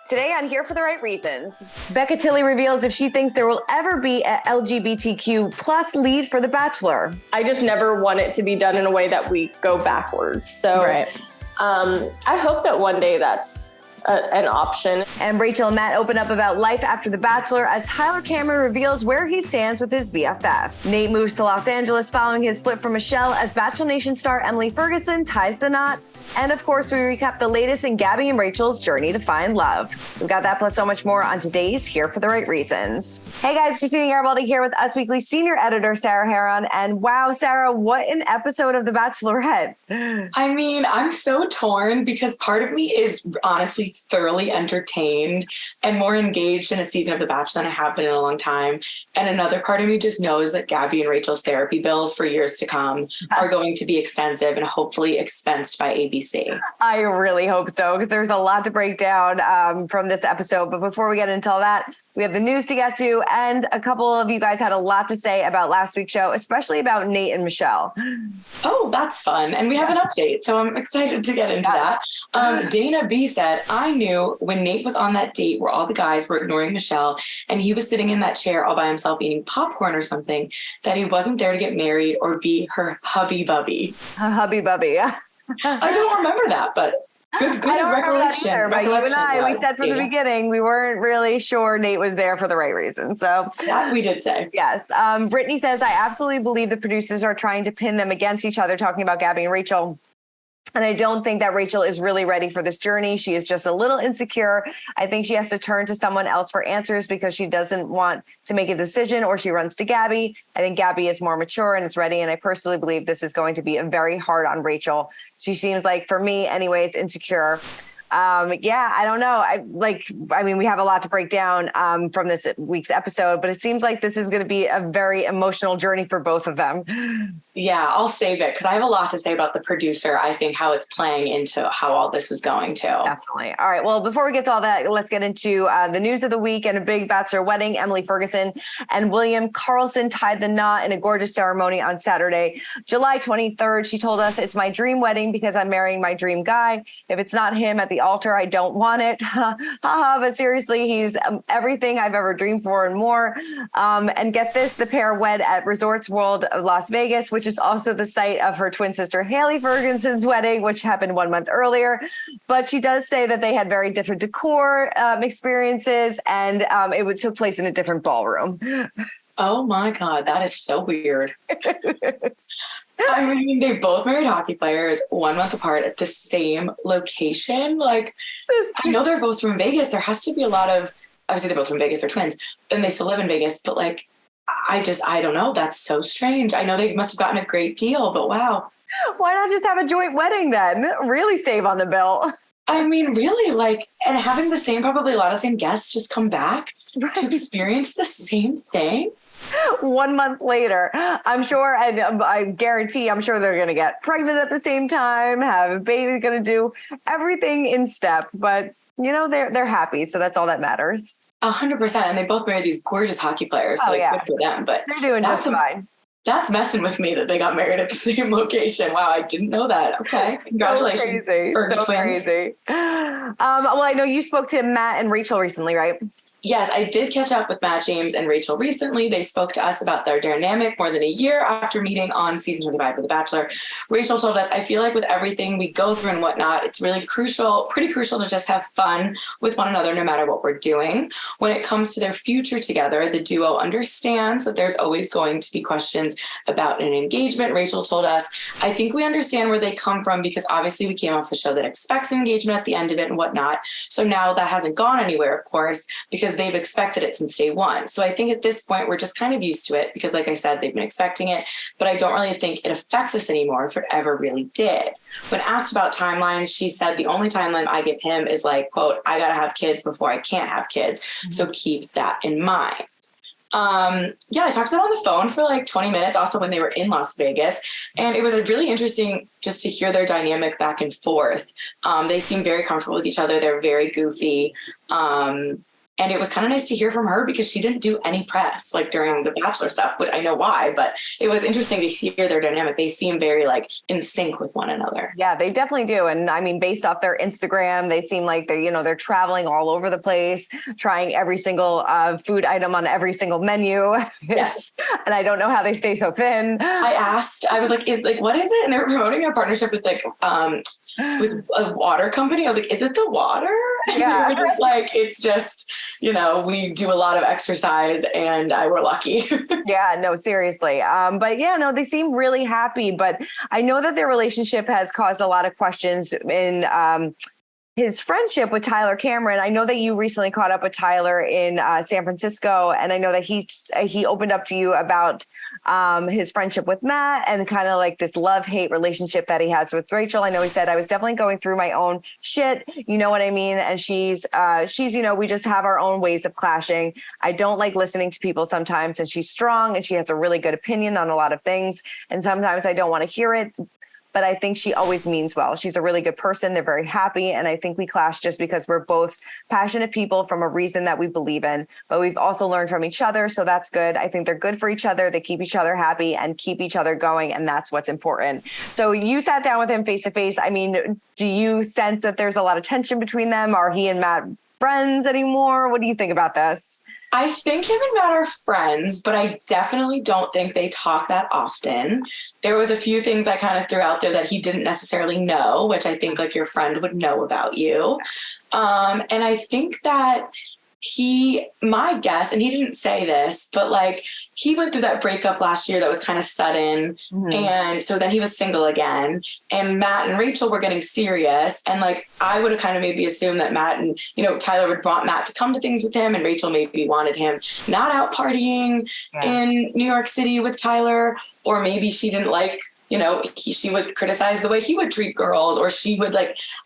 Today on Here for the Right Reasons, Becca Tilley reveals if she thinks there will ever be a LGBTQ plus lead for The Bachelor. I just never want it to be done in a way that we go backwards. So I hope that one day that's an option. And Rachel and Matt open up about life after The Bachelor as Tyler Cameron reveals where he stands with his BFF. Nate moves to Los Angeles following his split from Michelle as Bachelor Nation star Emily Ferguson ties the knot. And of course, we recap the latest in Gabby and Rachel's journey to find love. We've got that plus so much more on today's Here for the Right Reasons. Hey guys, Christina Garibaldi here with Us Weekly senior editor Sarah Heron. And wow, Sarah, what an episode of The Bachelorette. I mean, I'm so torn because part of me is honestly thoroughly entertained and more engaged in a season of The Bachelor than I have been in a long time. And another part of me just knows that Gabby and Rachel's therapy bills for years to come are going to be extensive and hopefully expensed by ABC. I really hope so, because there's a lot to break down from this episode. But before we get into all that, we have the news to get to, and a couple of you guys had a lot to say about last week's show, especially about Nate and Michelle. Oh, that's fun. And we have an update, so I'm excited to get into that. Dana B said, I knew when Nate was on that date where all the guys were ignoring Michelle and he was sitting in that chair all by himself eating popcorn or something, that he wasn't there to get married or be her hubby-bubby. Hubby-bubby, yeah. I don't remember that, but good recollection. Either, but you and I, we said from the beginning, we weren't really sure Nate was there for the right reason. So that we did say. Yes. Brittany says, I absolutely believe the producers are trying to pin them against each other, talking about Gabby and Rachel. And I don't think that Rachel is really ready for this journey. She is just a little insecure. I think she has to turn to someone else for answers because she doesn't want to make a decision, or she runs to Gabby. I think Gabby is more mature and is ready. And I personally believe this is going to be very hard on Rachel. She seems like, for me anyway, it's insecure. I don't know. We have a lot to break down from this week's episode, but it seems like this is going to be a very emotional journey for both of them. Yeah, I'll save it because I have a lot to say about the producer. I think how it's playing into how all this is going to. Definitely. All right. Well, before we get to all that, let's get into the news of the week and a big Bachelor wedding. Emily Ferguson and William Carlson tied the knot in a gorgeous ceremony on Saturday, July 23rd. She told us, it's my dream wedding because I'm marrying my dream guy. If it's not him at the altar, I don't want it. But seriously, he's everything I've ever dreamed for and more. And get this, the pair wed at Resorts World of Las Vegas, which is also the site of her twin sister Haley Ferguson's wedding, which happened 1 month earlier. But she does say that they had very different decor experiences, and it took place in a different ballroom. Oh my God, that is so weird. I mean, they both married hockey players 1 month apart at the same location. Like, I know they're both from Vegas. There has to be a lot of, obviously they're both from Vegas, they're twins, and they still live in Vegas, but like, I don't know. That's so strange. I know they must have gotten a great deal, but wow. Why not just have a joint wedding then? Really save on the bill. I mean, really, like, and having probably a lot of the same guests just come back to experience the same thing. 1 month later, I'm sure, and I guarantee, I'm sure they're going to get pregnant at the same time, have a baby, going to do everything in step. But, you know, they're happy. So that's all that matters. 100%. And they both married these gorgeous hockey players. So good for them. But they're doing just fine. That's messing with me that they got married at the same location. Wow, I didn't know that. Okay, congratulations. So crazy. Well, I know you spoke to Matt and Rachel recently, right? Yes, I did catch up with Matt James and Rachel recently. They spoke to us about their dynamic more than a year after meeting on season 25 of The Bachelor. Rachel told us, I feel like with everything we go through and whatnot, it's really pretty crucial to just have fun with one another no matter what we're doing. When it comes to their future together, the duo understands that there's always going to be questions about an engagement. Rachel told us, I think we understand where they come from because obviously we came off a show that expects engagement at the end of it and whatnot. So now that hasn't gone anywhere, of course, because they've expected it since day one. So I think at this point, we're just kind of used to it because, like I said, they've been expecting it, but I don't really think it affects us anymore if it ever really did. When asked about timelines, she said, the only timeline I give him is like, quote, I got to have kids before I can't have kids. Mm-hmm. So keep that in mind. I talked to them on the phone for like 20 minutes, also when they were in Las Vegas. And it was really interesting just to hear their dynamic back and forth. They seem very comfortable with each other. They're very goofy. And it was kind of nice to hear from her because she didn't do any press like during the Bachelor stuff, which I know why, but it was interesting to hear their dynamic. They seem very like in sync with one another. Yeah, they definitely do. And I mean, based off their Instagram, they seem like they're traveling all over the place, trying every single food item on every single menu. Yes. And I don't know how they stay so thin. I was like, what is it? And they were promoting a partnership with with a water company. I was like, is it the water? Yeah. Like, it's just, we do a lot of exercise and we're lucky. Yeah, no, seriously. But yeah, no, they seem really happy, but I know that their relationship has caused a lot of questions in, his friendship with Tyler Cameron. I know that you recently caught up with Tyler in San Francisco, and I know that he opened up to you about his friendship with Matt and kind of like this love-hate relationship that he has with Rachel. I know he said, I was definitely going through my own shit. You know what I mean? And she's, we just have our own ways of clashing. I don't like listening to people sometimes, and she's strong and she has a really good opinion on a lot of things. And sometimes I don't want to hear it, but I think she always means well. She's a really good person. They're very happy. And I think we clash just because we're both passionate people from a reason that we believe in, but we've also learned from each other. So that's good. I think they're good for each other. They keep each other happy and keep each other going. And that's what's important. So you sat down with him face to face. I mean, do you sense that there's a lot of tension between them? Are he and Matt friends anymore? What do you think about this? I think him and Matt are friends, but I definitely don't think they talk that often. There was a few things I kind of threw out there that he didn't necessarily know, which I think like your friend would know about you. And I think that my guess, and he didn't say this, but like he went through that breakup last year that was kind of sudden. Mm-hmm. And so then he was single again, and Matt and Rachel were getting serious. And like, I would have kind of maybe assumed that Matt and, Tyler would want Matt to come to things with him, and Rachel maybe wanted him not out partying in New York City with Tyler, or maybe she didn't like, she would criticize the way he would treat girls, or she would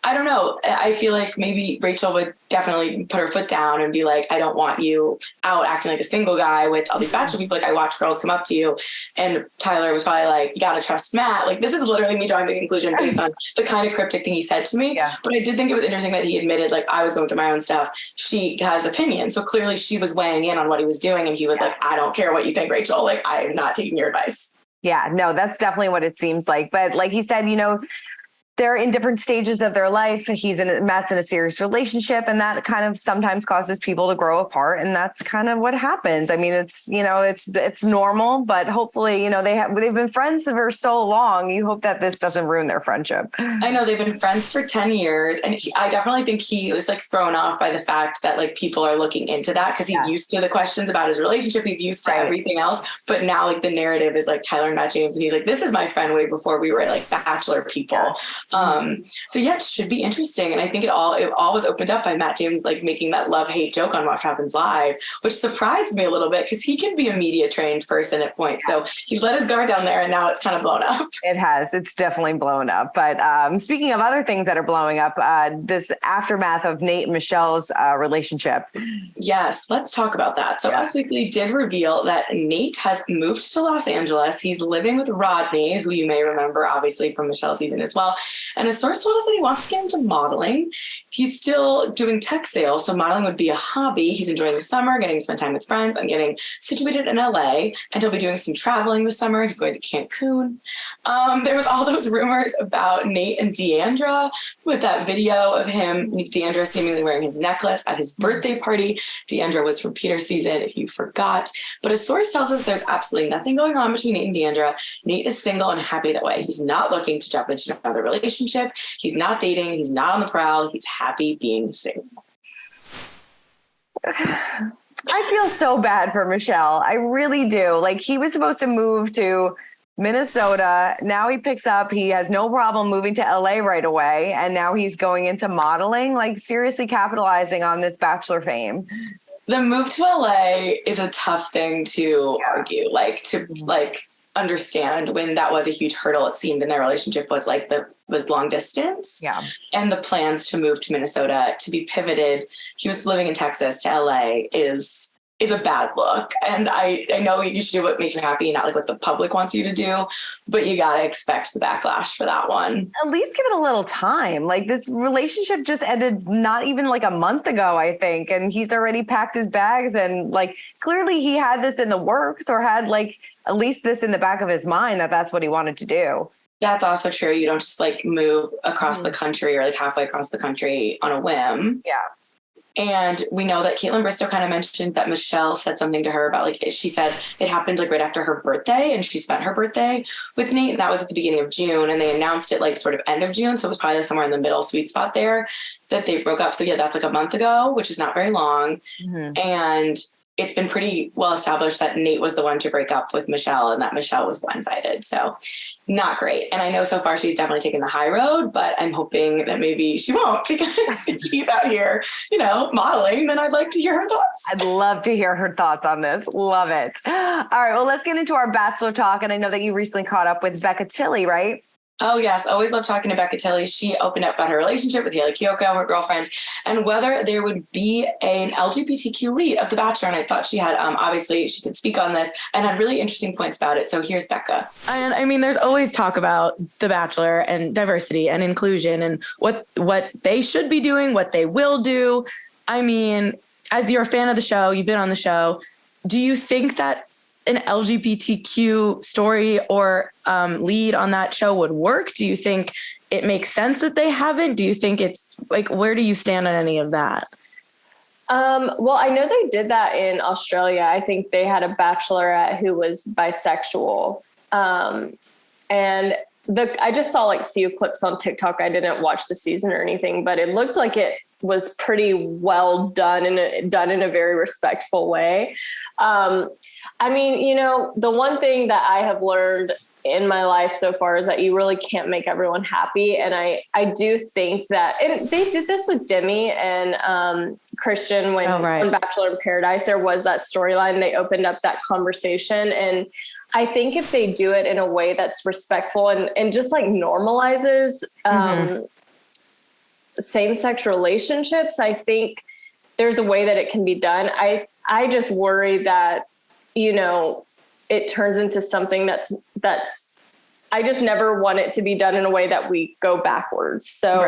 I don't know. I feel like maybe Rachel would definitely put her foot down and be like, I don't want you out acting like a single guy with all these Bachelor people. Like, I watch girls come up to you. And Tyler was probably like, you got to trust Matt. Like, this is literally me drawing the conclusion based on the kind of cryptic thing he said to me. Yeah. But I did think it was interesting that he admitted, like, I was going through my own stuff. She has opinions. So clearly she was weighing in on what he was doing. And he was like, I don't care what you think, Rachel. Like, I am not taking your advice. Yeah, no, that's definitely what it seems like. But like he said, they're in different stages of their life. Matt's in a serious relationship, and that kind of sometimes causes people to grow apart. And that's kind of what happens. I mean, it's normal, but hopefully, they've been friends for so long. You hope that this doesn't ruin their friendship. I know they've been friends for 10 years. And I definitely think he was thrown off by the fact that people are looking into that, because he's used to the questions about his relationship. He's used to everything else. But now the narrative is Tyler and Matt James. And he's like, this is my friend way before we were Bachelor people. Yeah. So yeah, it should be interesting. And I think it all was opened up by Matt James, making that love-hate joke on What Happens Live, which surprised me a little bit, because he can be a media trained person at points. So he let his guard down there, and now it's kind of blown up. It has. It's definitely blown up. But speaking of other things that are blowing up, this aftermath of Nate and Michelle's relationship. Yes, let's talk about that. So Us Weekly did reveal that Nate has moved to Los Angeles. He's living with Rodney, who you may remember, obviously, from Michelle's season as well. And a source told us that he wants to get into modeling. He's still doing tech sales, so modeling would be a hobby. He's enjoying the summer, getting to spend time with friends, and getting situated in LA. And he'll be doing some traveling this summer. He's going to Cancun. There was all those rumors about Nate and Deandra with that video of him, Deandra seemingly wearing his necklace at his birthday party. Deandra was from Peter's season, if you forgot. But a source tells us there's absolutely nothing going on between Nate and Deandra. Nate is single and happy that way. He's not looking to jump into another relationship. He's not dating. He's not on the prowl. He's happy being single. I feel so bad for Michelle. I really do. He was supposed to move to Minnesota. Now he picks up. He has no problem moving to LA right away. And now he's going into modeling, seriously capitalizing on this Bachelor fame. The move to LA is a tough thing to argue, understand, when that was a huge hurdle, it seemed, in their relationship, was was long distance. Yeah. And the plans to move to Minnesota, to be pivoted. He was living in Texas to LA is is a bad look. And I know you should do what makes you happy, not like what the public wants you to do, but you got to expect the backlash for that one. At least give it a little time. Like, this relationship just ended not even like a month ago, I think. And he's already packed his bags, and like, clearly he had this in the works, or had like at least this in the back of his mind that that's what he wanted to do. That's also true. You don't just like move across the country or like halfway across the country on a whim. Yeah. And we know that Caitlin Bristow kind of mentioned that Michelle said something to her about, like, she said it happened like right after her birthday, and she spent her birthday with Nate. And that was at the beginning of June, and they announced it like sort of end of June. So it was probably somewhere in the middle sweet spot there that they broke up. So yeah, that's like a month ago, which is not very long. And it's been pretty well established that Nate was the one to break up with Michelle, and that Michelle was blindsided. So not great. And I know so far she's definitely taken the high road, but I'm hoping that maybe she won't, because if he's out here, you know, modeling, then I'd like to hear her thoughts. I'd love to hear her thoughts on this. Love it. All right. Well, let's get into our Bachelor talk. And I know that you recently caught up with Becca Tilley, right? Oh, yes. Always love talking to Becca Tilley. She opened up about her relationship with Haley Kiyoko, her girlfriend, and whether there would be an LGBTQ lead of The Bachelor. And I thought she had, obviously, she could speak on this and had really interesting points about it. So here's Becca. And I mean, there's always talk about The Bachelor and diversity and inclusion and what they should be doing, what they will do. I mean, as you're a fan of the show, you've been on the show, do you think that an LGBTQ story or lead on that show would work? Do you think it makes sense that they haven't? Do you think it's like, where do you stand on any of that? Well, I know they did that in Australia. I think they had a Bachelorette who was bisexual. And I just saw like a few clips on TikTok. I didn't watch the season or anything, but it looked like it was pretty well done and done in a very respectful way. I mean, you know, the one thing that I have learned in my life so far is that you really can't make everyone happy. And I do think that, and they did this with Demi and Christian when on Bachelor in Paradise, there was that storyline. They opened up that conversation. And I think if they do it in a way that's respectful and just like normalizes same-sex relationships, I think there's a way that it can be done. I just worry that, you know, it turns into something that's, I just never want it to be done in a way that we go backwards. So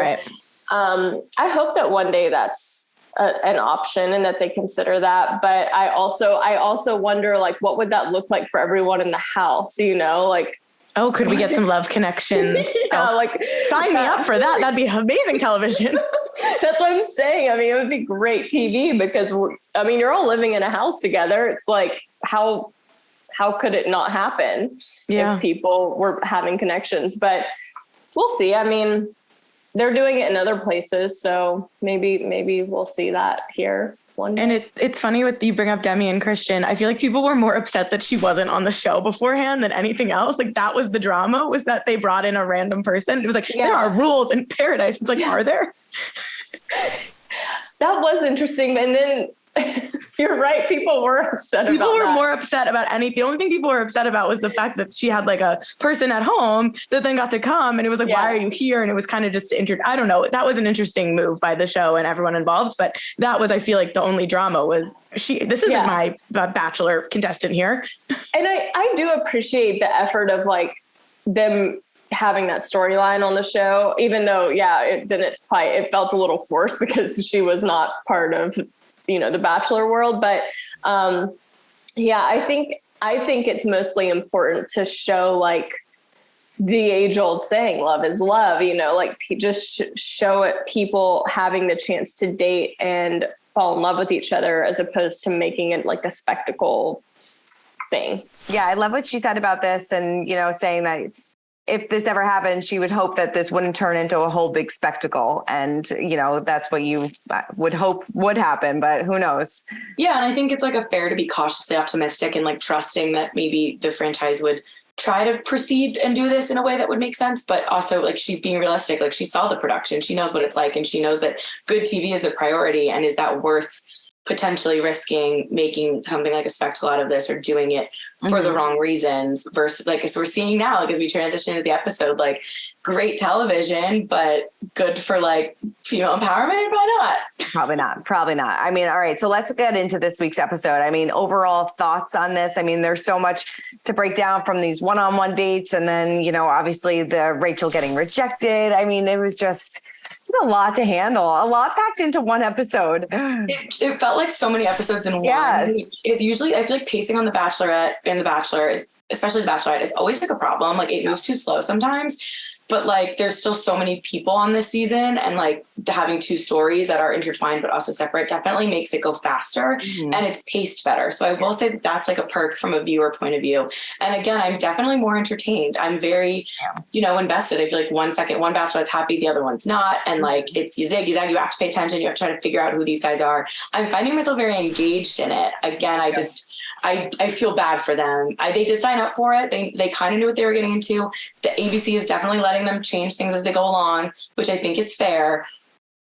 I hope that one day that's an option and that they consider that. But I also wonder, like, what would that look like for everyone in the house? You know, like, oh, could we get some love connections? Like, sign me up for that. That'd be amazing television. That's what I'm saying. I mean, it would be great TV because you're all living in a house together. It's like, how could it not happen if people were having connections? But we'll see. I mean, they're doing it in other places, so maybe we'll see that here one day. And it's funny with you bring up Demi and Christian. I feel like people were more upset that she wasn't on the show beforehand than anything else. Like, that was the drama, was that they brought in a random person. It was like, there are rules in paradise. It's like, are there? That was interesting. And then you're right. People were upset. People were more upset about anything. The only thing people were upset about was the fact that she had like a person at home that then got to come, and it was like, why are you here? And it was kind of just I don't know. That was an interesting move by the show and everyone involved. But that was, I feel like, the only drama was this isn't my Bachelor contestant here. And I do appreciate the effort of like them having that storyline on the show, even though, it didn't quite, it felt a little forced because she was not part of, you know, the Bachelor world. But I think it's mostly important to show like the age old saying, love is love, you know, like just show it, people having the chance to date and fall in love with each other as opposed to making it like a spectacle thing. Yeah. I love what she said about this, and, you know, saying that if this ever happened, she would hope that this wouldn't turn into a whole big spectacle. And, you know, that's what you would hope would happen, but who knows? Yeah. And I think it's like fair to be cautiously optimistic and like trusting that maybe the franchise would try to proceed and do this in a way that would make sense. But also, like, she's being realistic. Like, she saw the production, she knows what it's like, and she knows that good TV is the priority. And is that worth potentially risking making something like a spectacle out of this or doing it for the wrong reasons versus like, as we're seeing now, like as we transition into the episode, like great television, but good for like female empowerment? Why not? Probably not. I mean, all right. So let's get into this week's episode. I mean, overall thoughts on this. I mean, there's so much to break down from these one-on-one dates. And then, you know, obviously the Rachel getting rejected. I mean, it was a lot to handle, a lot packed into one episode. It felt like so many episodes in one. Yes. It's usually, I feel like pacing on The Bachelorette and The Bachelor is, especially The Bachelorette, is always like a problem. Like it moves too slow sometimes. But like, there's still so many people on this season, and like having two stories that are intertwined but also separate definitely makes it go faster and it's paced better. So I will say that that's like a perk from a viewer point of view. And again, I'm definitely more entertained. I'm very, you know, invested. I feel like one Bachelorette's happy, the other one's not. And like, it's you zag, you have to pay attention. You have to try to figure out who these guys are. I'm finding myself very engaged in it. Again, I feel bad for them. They did sign up for it. They kind of knew what they were getting into. The ABC is definitely letting them change things as they go along, which I think is fair.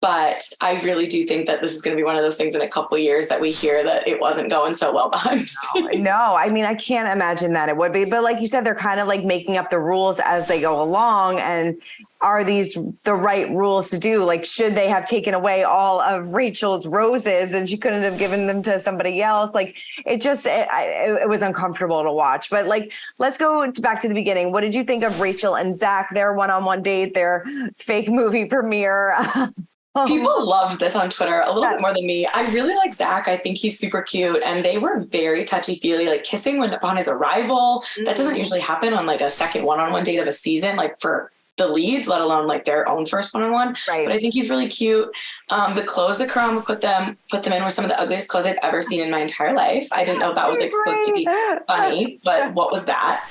But I really do think that this is going to be one of those things in a couple of years that we hear that it wasn't going so well behind. No, I mean, I can't imagine that it would be. But like you said, they're kind of like making up the rules as they go along. And are these the right rules to do? Like, should they have taken away all of Rachel's roses and she couldn't have given them to somebody else? Like, it was uncomfortable to watch. But like, let's go back to the beginning. What did you think of Rachel and Zach, their one-on-one date, their fake movie premiere? People loved this on Twitter a little bit more than me. I really like Zach. I think he's super cute. And they were very touchy-feely, like kissing upon his arrival. That doesn't usually happen on like a second one-on-one date of a season, like for the leads, let alone like their own first one-on-one. Right. But I think he's really cute. The clothes that Karama put them in were some of the ugliest clothes I've ever seen in my entire life. I didn't know that was like supposed to be funny, but what was that?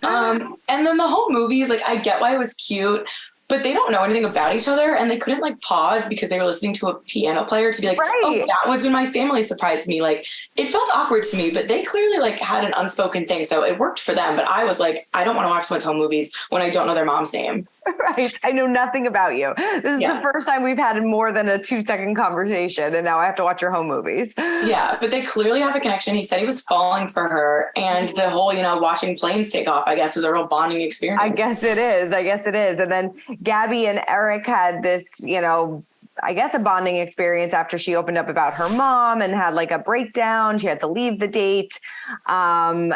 And then the whole movie is like, I get why it was cute, but they don't know anything about each other, and they couldn't like pause because they were listening to a piano player to be like, oh, that was when my family surprised me. Like, it felt awkward to me, but they clearly like had an unspoken thing. So it worked for them. But I was like, I don't want to watch someone's home movies when I don't know their mom's name. Right. I know nothing about you. This is the first time we've had more than a 2-second conversation, and now I have to watch your home movies. Yeah, but they clearly have a connection. He said he was falling for her, and the whole, watching planes take off, I guess, is a real bonding experience. I guess it is. And then Gabby and Eric had this, I guess a bonding experience after she opened up about her mom and had like a breakdown. She had to leave the date. Gabby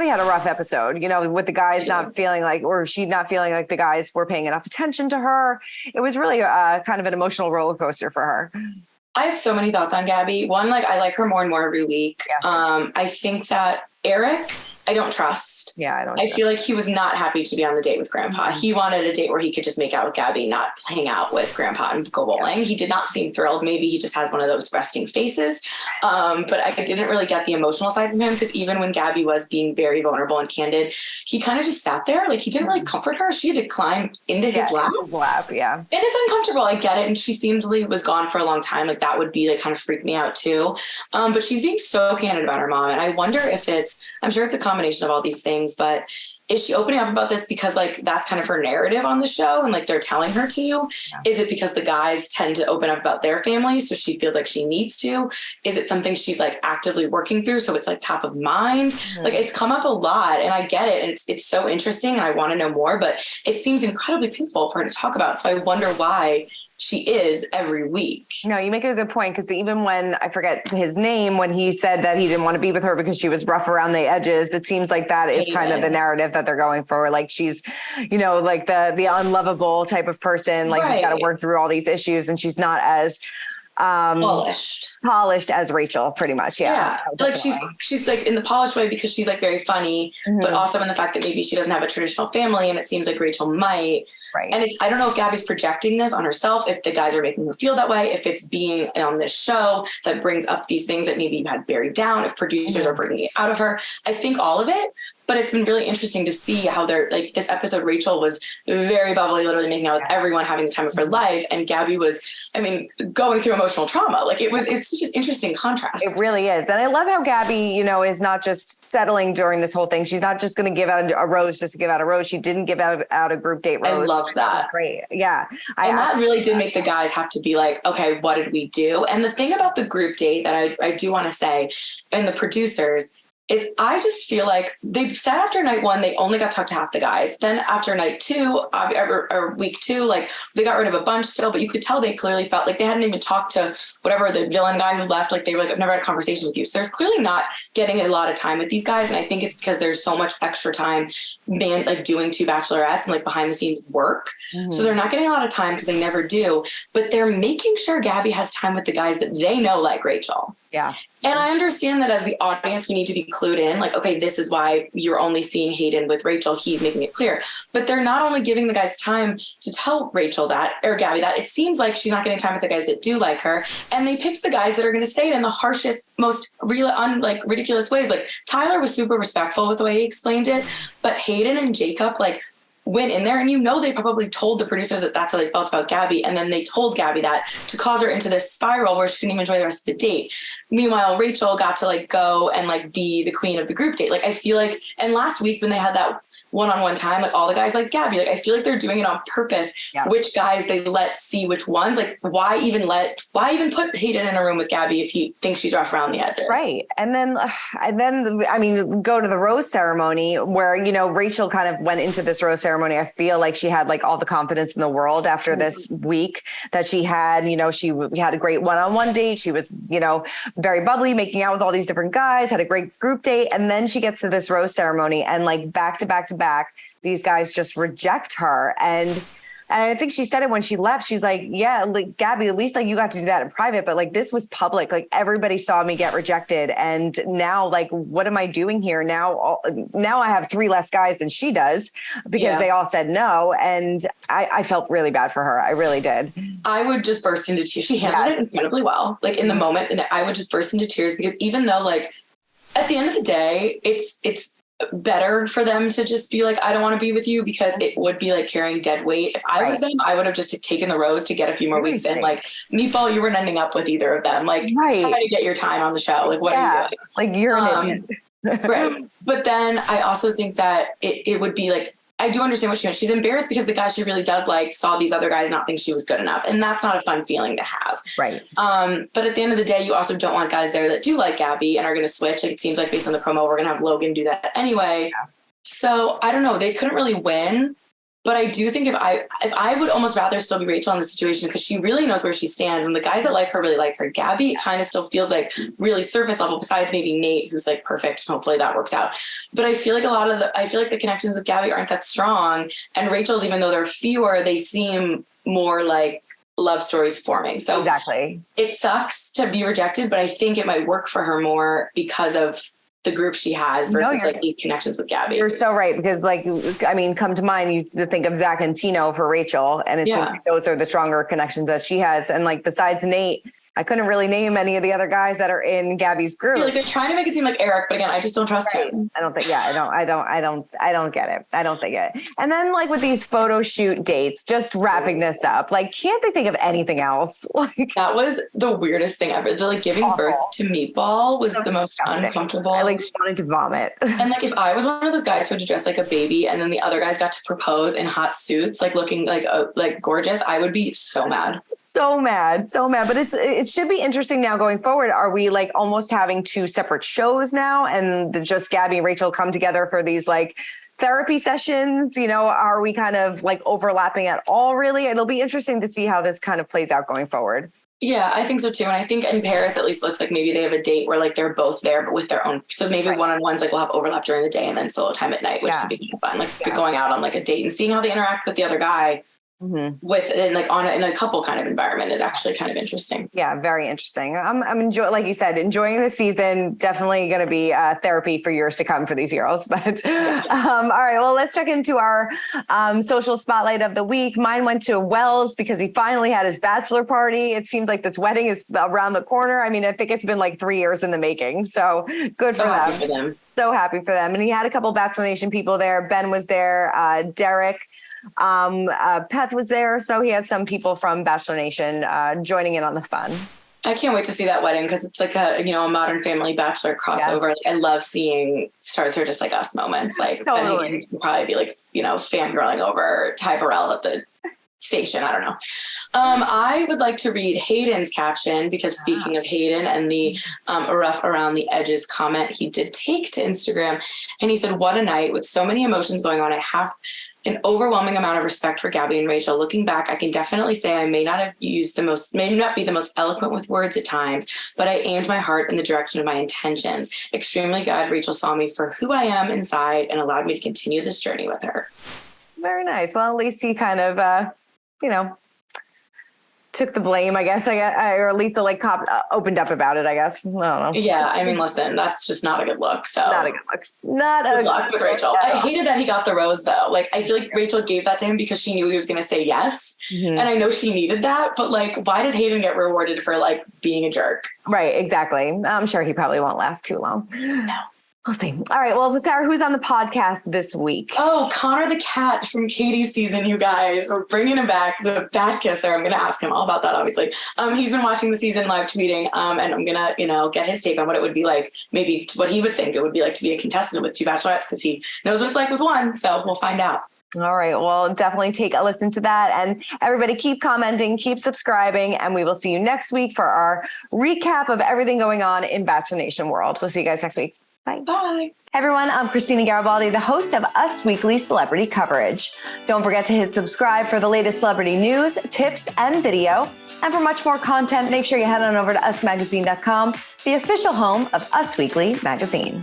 had a rough episode, with the guys not feeling like, or she not feeling like the guys were paying enough attention to her. It was really kind of an emotional roller coaster for her. I have so many thoughts on Gabby. One, like I like her more and more every week. Yeah. I think that Eric, I don't trust. Yeah, I feel like he was not happy to be on the date with Grandpa. He wanted a date where he could just make out with Gabby, not hang out with Grandpa and go bowling. He did not seem thrilled. Maybe he just has one of those resting faces. But I didn't really get the emotional side from him, because even when Gabby was being very vulnerable and candid, he kind of just sat there. Like, he didn't really comfort her. She had to climb into his lap. Yeah. And it's uncomfortable. I get it. And she seemingly was gone for a long time. Like, that would be like kind of freak me out too. But she's being so candid about her mom. And I wonder if I'm sure it's a combination of all these things, but is she opening up about this because like that's kind of her narrative on the show and like they're telling her to? Yeah. Is it because the guys tend to open up about their families, so she feels like she needs to? Is it something she's like actively working through, so it's like top of mind? Mm-hmm. Like, it's come up a lot, and I get it, and it's so interesting, and I want to know more, but it seems incredibly painful for her to talk about. So I wonder why she is every week. No, you make a good point, because even when, I forget his name, when he said that he didn't want to be with her because she was rough around the edges, it seems like that is kind of the narrative that they're going for. Like, she's, like the unlovable type of person. Like, she's got to work through all these issues, and she's not as polished as Rachel, pretty much. Yeah. Like, she's like in the polished way because she's like very funny, but also in the fact that maybe she doesn't have a traditional family, and it seems like Rachel might. Right. And I don't know if Gabby's projecting this on herself, if the guys are making her feel that way, if it's being on this show that brings up these things that maybe you had buried down, if producers are bringing it out of her. I think all of it, But it's been really interesting to see how they're like this episode. Rachel was very bubbly, literally making out with everyone, having the time of her life. And Gabby was, I mean, going through emotional trauma. Like it's such an interesting contrast. It really is. And I love how Gabby, you know, is not just settling during this whole thing. She's not just going to give out a rose just to give out a rose. She didn't give out a group date rose. I loved that. Was great. Yeah. And that really did make the guys have to be like, okay, what did we do? And the thing about the group date that I do want to say, and the producers, is I just feel like they said after night 1, they only got to talk to half the guys. Then after night 2, or week 2, like they got rid of a bunch still, but you could tell they clearly felt like they hadn't even talked to whatever the villain guy who left. Like they were like, I've never had a conversation with you. So they're clearly not getting a lot of time with these guys. And I think it's because there's so much extra time like doing 2 bachelorettes and like behind the scenes work. Mm-hmm. So they're not getting a lot of time because they never do, but they're making sure Gabby has time with the guys that they know, like Rachel. Yeah. And I understand that as the audience, we need to be clued in, like, okay, this is why you're only seeing Hayden with Rachel. He's making it clear. But they're not only giving the guys time to tell Rachel that, or Gabby that. It seems like she's not getting time with the guys that do like her. And they picked the guys that are going to say it in the harshest, most ridiculous ways. Like Tyler was super respectful with the way he explained it. But Hayden and Jacob, like, went in there, and you know they probably told the producers that that's how they felt about Gabby, and then they told Gabby that to cause her into this spiral where she couldn't even enjoy the rest of the date. Meanwhile, Rachel got to like go and like be the queen of the group date. Like I feel like, and last week when they had that one-on-one time, like all the guys like Gabby, like I feel like they're doing it on purpose. Yeah. Which guys they let see which ones, like why even put Hayden in a room with Gabby if he thinks she's rough around the edges? Right. And then I mean, go to the rose ceremony where, you know, Rachel kind of went into this rose ceremony. I feel like she had like all the confidence in the world after this week that she had. You know, we had a great one-on-one date. She was, you know, very bubbly, making out with all these different guys, had a great group date. And then she gets to this rose ceremony and like back to back, these guys just reject her. And I think she said it when she left. She's like, yeah, like Gabby, at least like you got to do that in private, but like this was public. Like everybody saw me get rejected. And now like, what am I doing here? Now I have 3 less guys than she does because they all said no. And I felt really bad for her. I really did. I would just burst into tears. She handled it incredibly well. Like in the moment, and I would just burst into tears because even though like at the end of the day, it's better for them to just be like, I don't want to be with you, because it would be like carrying dead weight. If I was them, I would have just taken the rose to get a few more weeks in. Like Meatball, you weren't ending up with either of them. Like try to get your time on the show. Like what are you doing? Like you're an idiot. Right. But then I also think that it would be like, I do understand what she meant. She's embarrassed because the guy she really does like saw these other guys not think she was good enough. And that's not a fun feeling to have. Right. But at the end of the day, you also don't want guys there that do like Gabby and are going to switch. Like it seems like based on the promo, we're going to have Logan do that anyway. Yeah. So I don't know. They couldn't really win. But I do think if I would almost rather still be Rachel in the situation, because she really knows where she stands. And the guys that like her really like her. Gabby, it kind of still feels like really surface level, besides maybe Nate, who's like perfect. Hopefully that works out. But I feel like the connections with Gabby aren't that strong. And Rachel's, even though they're fewer, they seem more like love stories forming. So exactly, it sucks to be rejected, but I think it might work for her more because of the group she has versus like these connections with Gabby. You're so right, because like, I mean, come to mind, you think of Zach and Tino for Rachel, and it's like those are the stronger connections that she has. And like, besides Nate, I couldn't really name any of the other guys that are in Gabby's group. Like they're trying to make it seem like Eric, but again, I just don't trust him. I don't think, I don't get it. I don't think it. And then like with these photo shoot dates, just wrapping this up, like, can't they think of anything else? Like that was the weirdest thing ever. The like giving birth to Meatball was the most uncomfortable. I like wanted to vomit. And like, if I was one of those guys who had to dress like a baby and then the other guys got to propose in hot suits, like looking like gorgeous, I would be so mad. So mad. But it should be interesting now going forward. Are we like almost having 2 separate shows now, and just Gabby and Rachel come together for these like therapy sessions? You know, are we kind of like overlapping at all? Really, it'll be interesting to see how this kind of plays out going forward. Yeah, I think so too. And I think in Paris, at least looks like maybe they have a date where like they're both there, but with their own. So maybe one-on-ones like will have overlap during the day and then solo time at night, which could be fun. Like going out on like a date and seeing how they interact with the other guy within like in a couple kind of environment is actually kind of interesting. Yeah, very interesting. I'm enjoying, like you said, enjoying the season. Definitely going to be therapy for years to come for these heroes. But all right, well, let's check into our social spotlight of the week. Mine went to Wells because he finally had his bachelor party. It seems like this wedding is around the corner. I mean, I think it's been like 3 years in the making. So good for them. So happy for them. And he had a couple Bachelor Nation people there. Ben was there, Derick. Peth was there, so he had some people from Bachelor Nation joining in on the fun. I can't wait to see that wedding because it's like a modern family Bachelor crossover. Yes. Like, I love seeing Stars Are Just Like Us moments. Like totally. Ben would probably be like fangirling over Ty Burrell at the station. I don't know. I would like to read Hayden's caption because speaking of Hayden and the rough around the edges comment he did take to Instagram, and he said, "What a night with so many emotions going on. I have an overwhelming amount of respect for Gabby and Rachel. Looking back, I can definitely say I may not be the most eloquent with words at times, but I aimed my heart in the direction of my intentions. Extremely glad Rachel saw me for who I am inside and allowed me to continue this journey with her." Very nice. Well, at least he kind of, took the blame, I guess, or at least opened up about it, I guess. I don't know. Yeah, I mean, listen, that's just not a good look. So not a good look. Good luck with Rachel. I hated that he got the rose though. Like, I feel like Rachel gave that to him because she knew he was going to say yes. Mm-hmm. And I know she needed that, but like, why does Hayden get rewarded for like being a jerk? Right, exactly. I'm sure he probably won't last too long. No. We'll see. All right. Well, Sarah, who's on the podcast this week? Oh, Connor the cat from Katie's season, you guys. We're bringing him back, the bat kisser. I'm going to ask him all about that, obviously. He's been watching the season, live tweeting, and I'm going to, get his take on what it would be like, maybe what he would think it would be like to be a contestant with 2 bachelorettes, because he knows what it's like with one. So we'll find out. All right. Well, definitely take a listen to that. And everybody keep commenting, keep subscribing, and we will see you next week for our recap of everything going on in Bachelor Nation world. We'll see you guys next week. Bye. Bye. Hey everyone, I'm Christina Garibaldi, the host of Us Weekly Celebrity Coverage. Don't forget to hit subscribe for the latest celebrity news, tips, and video. And for much more content, make sure you head on over to usmagazine.com, the official home of Us Weekly magazine.